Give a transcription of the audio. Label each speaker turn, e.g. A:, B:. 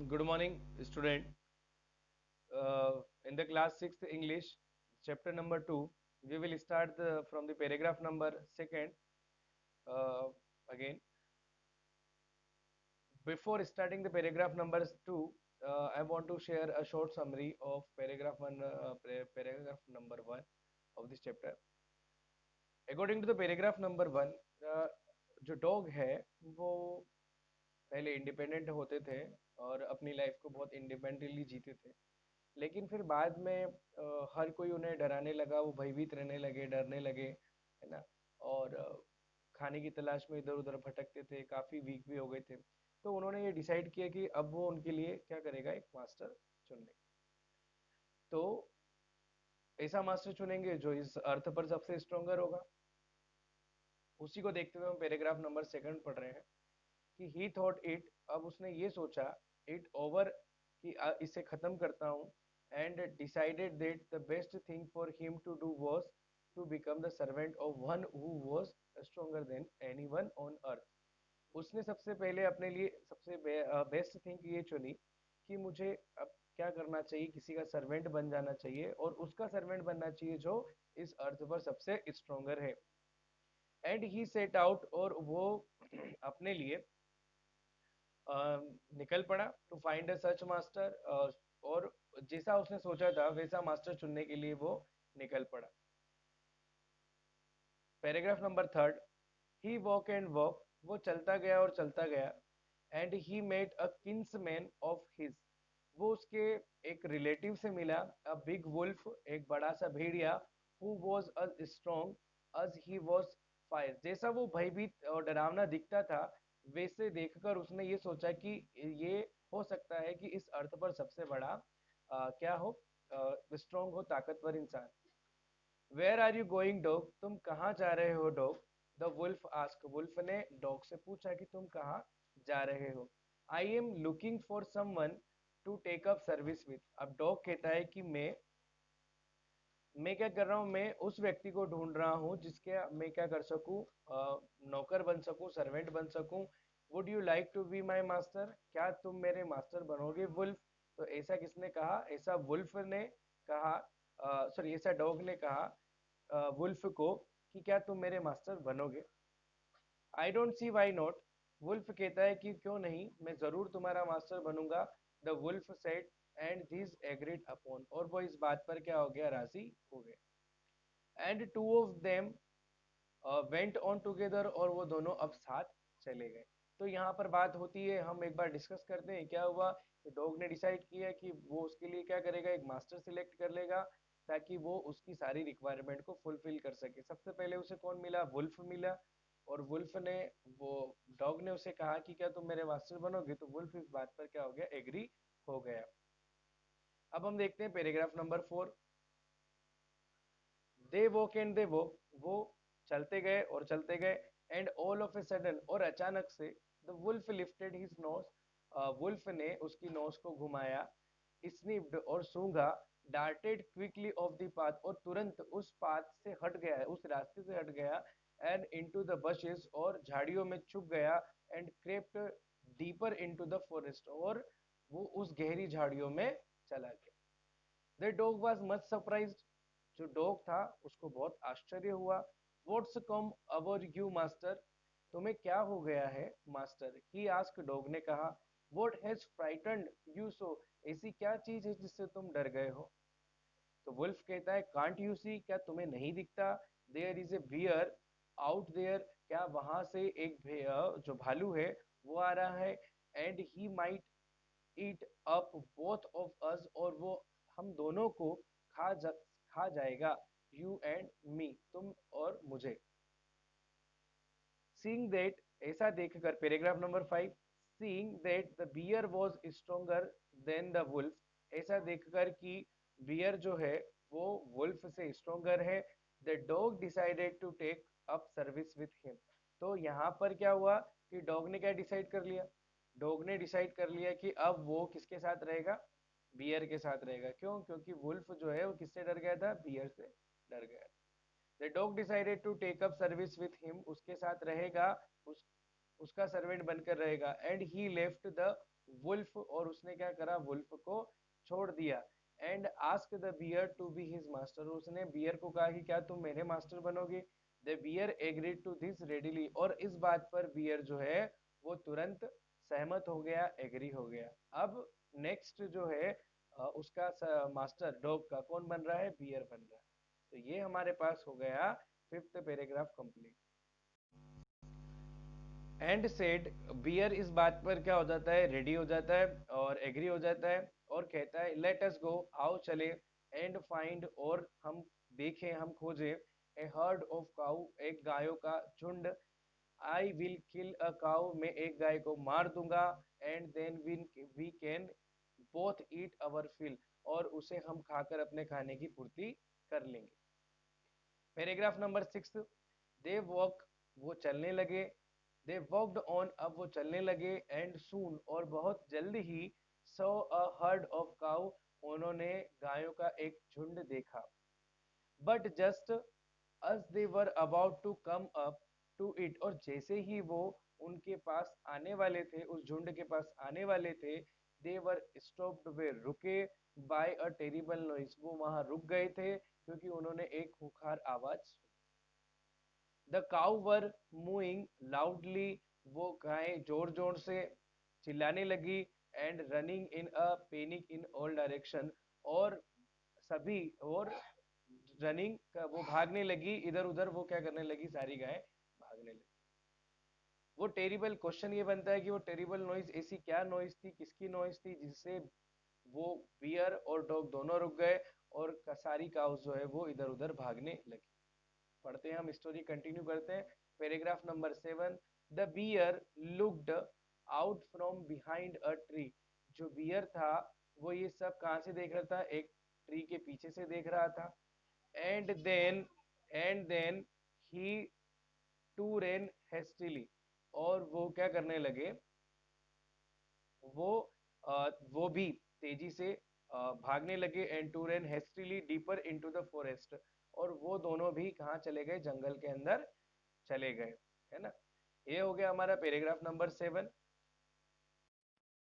A: Good morning, student. In the class 6th English, chapter number 2, we will start from the paragraph number 2nd. Uh, Again, before starting the paragraph number 2, I want to share a short summary of paragraph 1, paragraph number 1 of this chapter. According to the paragraph number 1, जो dog है वो पहले independent होते थे और अपनी life को बहुत इंडिपेंडेंटली जीते थे। लेकिन फिर बाद में हर कोई उन्हें डराने लगा, वो भयभीत रहने लगे, डरने लगे, है ना। और खाने की तलाश में इधर उधर भटकते थे, काफी वीक भी हो गए थे। तो उन्होंने ये डिसाइड किया कि अब वो उनके लिए क्या करेगा, एक मास्टर चुनने। तो ऐसा मास्टर चुनेंगे जो इस अर्थ पर सबसे स्ट्रोंगर होगा। उसी को देखते हुए हम पैराग्राफ नंबर 2 पढ़ रहे हैं कि ही थॉट इट, अब उसने ये सोचा, इट ओवर, कि इसे खत्म करता हूँ, and decided that the best thing for him to do was to become the servant of one who was stronger than anyone on earth. उसने सबसे पहले अपने लिए सबसे बेस्ट थिंग ये चुनी कि मुझे अब क्या करना चाहिए, किसी का सर्वेंट बन जाना चाहिए और उसका सर्वेंट बनना चाहिए जो इस अर्थ पर सबसे स्ट्रोंगर है। एंड ही सेट आउट, और वो अपने लिए निकल पड़ा to find a such master. और जैसा उसने सोचा था वैसा मास्टर चुनने के लिए वो निकल पड़ा। Paragraph number 3, he walk and walk, वो चलता गया और चलता गया। And he met a kinsman of his, वो उसके एक रिलेटिव से मिला। अ बिग वुल्फ, एक बड़ा सा भेड़िया। Who was as strong as he was fire, जैसा वो भयभीत और डरावना दिखता था वैसे देखकर उसने ये सोचा कि ये हो सकता है कि इस अर्थ पर सबसे बड़ा क्या हो, स्ट्रॉन्ग हो, ताकतवर इंसान। Where are you going dog, तुम कहाँ जा रहे हो dog. The wolf ask, wolf ने डॉग से पूछा कि तुम कहाँ जा रहे हो। I am looking for someone to take up service with, अब डॉग कहता है कि मैं क्या कर रहा हूँ, मैं उस व्यक्ति को ढूंढ रहा हूँ जिसके मैं क्या कर सकूँ, नौकर बन सकूँ, सर्वेंट बन सकूँ। Would you like to be my master, क्या तुम मेरे मास्टर बनोगे वुल्फ। तो ऐसा किसने कहा, ऐसा वुल्फ ने कहा, सॉरी ऐसा डॉग ने कहा वुल्फ को कि क्या तुम मेरे मास्टर बनोगे। I don't see why not, wolf कहता है कि क्यों नहीं, मैं जरूर तुम्हारा मास्टर बनूंगा। The wolf said, and this agreed upon, और वो इस बात पर क्या हो गया, राजी हो गए। And two of them went on together, और वो दोनों अब साथ चले गए। तो यहाँ पर बात होती है, हम एक बार डिस्कस करते हैं क्या हुआ। तो डॉग ने डिसाइड किया कि वो उसके लिए क्या करेगा, एक मास्टर सिलेक्ट कर लेगा ताकि वो उसकी सारी रिक्वायरमेंट को फुलफिल कर सके। सबसे पहले उसे कौन मिला, वुल्फ मिला। और वुल्फ ने, वो डॉग ने उसे कहा कि क्या तुम मेरे मास्टर बनोगे, तो वुल्फ इस बात पर क्या हो गया, एग्री हो गया। अब हम देखते हैं paragraph number 4। They walk and they walk, वो चलते गए और चलते गए। And all of a sudden, और अचानक से, the wolf lifted his nose, wolf ने उसकी नोज को घुमाया। स्निफ्ड, और सूंघा। Darted quickly off the path, और तुरंत उस पाथ से हट गया, उस रास्ते से हट गया। एंड इनटू द बशेस, और झाड़ियों में छुप गया। And crept deeper into the forest, और वो उस गहरी झाड़ियों में चला गया। The dog was much surprised, जो डॉग था उसको बहुत आश्चर्य हुआ। What's come our you master, तुम्हें क्या हो गया है मास्टर। ही आस्क, डॉग ने कहा। What has frightened you so, ऐसी क्या चीज है जिससे तुम डर गए हो। तो वुल्फ कहता है, कांट यू सी, क्या तुम्हें नहीं दिखता। There is a bear out there, क्या वहां से एक जो भालू है वो आ रहा है। And he might eat up both of us, और वो हम दोनों को खा जाएगा। यू एंड मी, तुम और मुझे। सीइंग दैट, ऐसा देखकर, paragraph number 5, seeing that the bear was stronger than the wolf, ऐसा देखकर कि बियर जो है वो वुल्फ से स्ट्रोंगर है। The dog decided to take up service with him, तो यहाँ पर क्या हुआ कि डॉग ने क्या डिसाइड कर लिया, डॉग ने डिसाइड कर लिया कि अब वो किसके साथ रहेगा, बियर के साथ रहेगा। क्यों, क्योंकि वुल्फ जो है वो किससे डर गया था, बियर से डर गया। The dog decided to take up service with him, उसके साथ रहेगा। उस उसका सर्वेंट बनकर रहेगा। And he left the wolf, और उसने क्या करा, वुल्फ को छोड़ दिया। And ask the bear to be his master, उसने बियर को कहा कि क्या तुम मेरे मास्टर बनोगे। The bear agreed to this readily, और इस बात पर बियर जो है वो तुरंत सहमत हो गया, एग्री हो गया। अब नेक्स्ट जो है उसका मास्टर डॉग का कौन बन रहा है, बियर बन रहा है। तो ये हमारे पास हो गया fifth paragraph complete. And said, bear इस बात पर क्या हो जाता है, रेडी हो जाता है और एग्री हो जाता है, और कहता है लेट अस गो, आओ चले, एंड फाइंड, और हम देखें, हम खोजें, ए हर्ड ऑफ काउ, एक गायों का झुंड। I will kill a cow, मैं एक गाय को मार दूंगा, and then we can both eat our fill, और उसे हम खाकर अपने खाने की पूर्ति कर लेंगे। पैराग्राफ नंबर 6, दे वॉक, वो चलने लगे। दे वॉकड ऑन, अब वो चलने लगे। एंड सून, और बहुत जल्द ही, so a herd of cow, उन्होंने गायों का एक झुंड देखा। But just as they were about to come up to it, और जैसे ही वो उनके पास आने वाले थे, उस झुंड के पास आने वाले थे, दे वर स्टॉप्ड, वे रुके, बाय अ टेरिबल नॉइस, वो वहां रुक गए थे क्योंकि उन्होंने एक खूंखार आवाज सुनी। द काउ वर मूइंग लाउडली, वो गायें जोर जोर से चिल्लाने लगी। And running in a panic in all direction, और सभी, और रनिंग, वो भागने लगी इधर उधर, वो क्या करने लगी, सारी गायें भागने लगी। वो टेरिबल, क्वेश्चन ये बनता है कि वो टेरिबल नॉइज ऐसी क्या नॉइज थी, किसकी नॉइज थी, जिससे वो बियर और डॉग दोनों रुक गए और सारी काउस जो है वो इधर उधर भागने लगी। पढ़ते हैं, हम स्टोरी कंटिन्यू करते हैं। Paragraph number 7, the bear looked out from behind a tree, जो बियर था वो ये सब कहाँ से देख रहा था, एक ट्री के पीछे से देख रहा था। And then and then he two ran hastily, और वो क्या करने लगे, वो वो भी तेजी से भागने लगे। And two run hastily deeper into the forest, और वो दोनों भी कहाँ चले गए, जंगल के अंदर चले गए, है ना। ये हो गया हमारा पैराग्राफ नंबर 7।